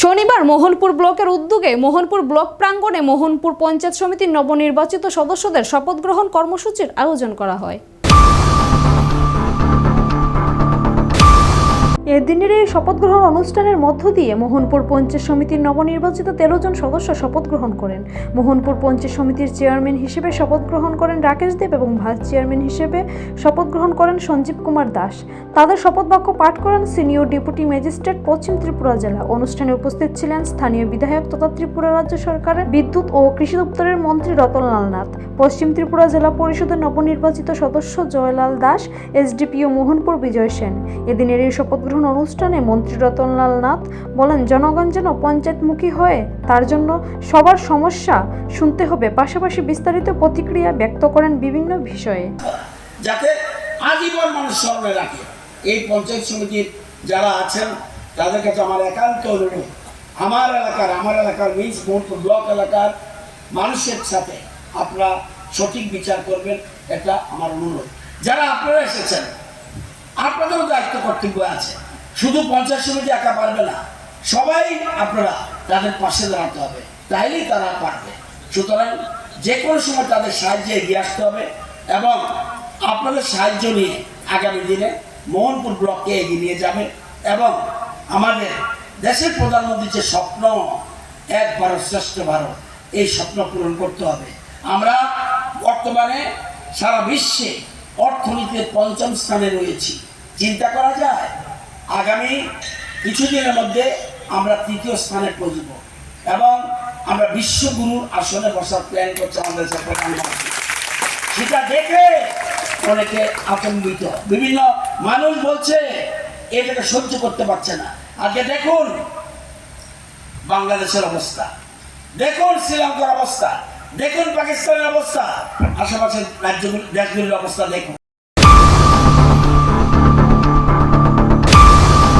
শনিবার মোহনপুর ব্লকের উদ্যোগে মোহনপুর ব্লক প্রাঙ্গণে মোহনপুর পঞ্চায়েত সমিতির নবনির্বাচিত সদস্যদের শপথ গ্রহণ কর্মসূচির আয়োজন করা হয়। এদিনের এই শপথ গ্রহণ অনুষ্ঠানের মধ্য দিয়ে মোহনপুর পঞ্চায়েত সমিতির নবনির্বাচিত 13 জন সদস্য শপথ গ্রহণ করেন। মোহনপুর পঞ্চায়েত সমিতির চেয়ারম্যান হিসেবে শপথ গ্রহণ করেন রাকেশ দেব এবং ভাইস চেয়ারম্যান হিসেবে শপথ গ্রহণ করেন সঞ্জীব কুমার দাস। তাদের শপথ বাক্য পাঠ করেন সিনিয়র ডেপুটি ম্যাজিস্ট্রেট পশ্চিম ত্রিপুরা জেলা। অনুষ্ঠানে উপস্থিত ছিলেন স্থানীয় বিধায়ক তথা ত্রিপুরা রাজ্য সরকারের বিদ্যুৎ ও কৃষি দপ্তরের মন্ত্রী রতনলাল নাথ, পশ্চিম ত্রিপুরা জেলা পরিষদের নবনির্বাচিত সদস্য জয়লাল দাস, এসডিপিও মোহনপুর বিজয় সেন। এদিনের এই শপথ গ্রহণ অনুষ্ঠানে মন্ত্রী রতনলাল নাথ বলেন, জনগণ যেন পঞ্চায়েতমুখী হয় তার জন্য সবার সমস্যা শুনতে হবে, পাশাপাশি বিস্তারিত প্রতিক্রিয়া ব্যক্ত করেন বিভিন্ন বিষয়ে। যাতে আজীবন মানুষ স্মরণে রাখে। এই পঞ্চায়েত সমিতির যারা আছেন তাদের কাছে আমার একান্ত অনুরোধ, আমার এলাকার মিন্স মোহনপুর ব্লক এলাকার মানুষের সাথে আপনারা সঠিক বিচার করবেন, এটা আমার অনুরোধ। যারা আপনারা এসেছেন আপনাদেরও দায়িত্ব কর্তব্য আছে, শুধু পঞ্চায়েত সমিতি একা পারবে না, সবাই আপনারা তাদের পাশে দাঁড়াতে হবে, তাইলেই তারা পারবে। সুতরাং যে কোনো সময় তাদের সাহায্যে এগিয়ে আসতে হবে এবং আপনাদের সাহায্য নিয়ে আগামী দিনে মোহনপুর ব্লককে এগিয়ে নিয়ে যাবে এবং আমাদের দেশের প্রধানমন্ত্রীর যে স্বপ্ন এক ভারত শ্রেষ্ঠ ভারত, এই স্বপ্ন পূরণ করতে হবে। আমরা বর্তমানে সারা বিশ্বে অর্থনীতির 5ম স্থানে রয়েছি। চিন্তা করা যায় আগামী কিছুদিনের মধ্যে আমরা 3য় স্থানে পৌঁছব এবং আমরা বিশ্বগুরুর আসনে বসার প্ল্যান করছি আমাদের প্রধানমন্ত্রী। সেটা দেখে অনেকে আতঙ্কিত, বিভিন্ন মানুষ বলছে এটাকে সহ্য করতে পারছে না। আগে দেখুন বাংলাদেশের অবস্থা, দেখুন শ্রীলঙ্কার অবস্থা, দেখুন পাকিস্তানের অবস্থা, আশেপাশের দেশগুলির অবস্থা দেখুন।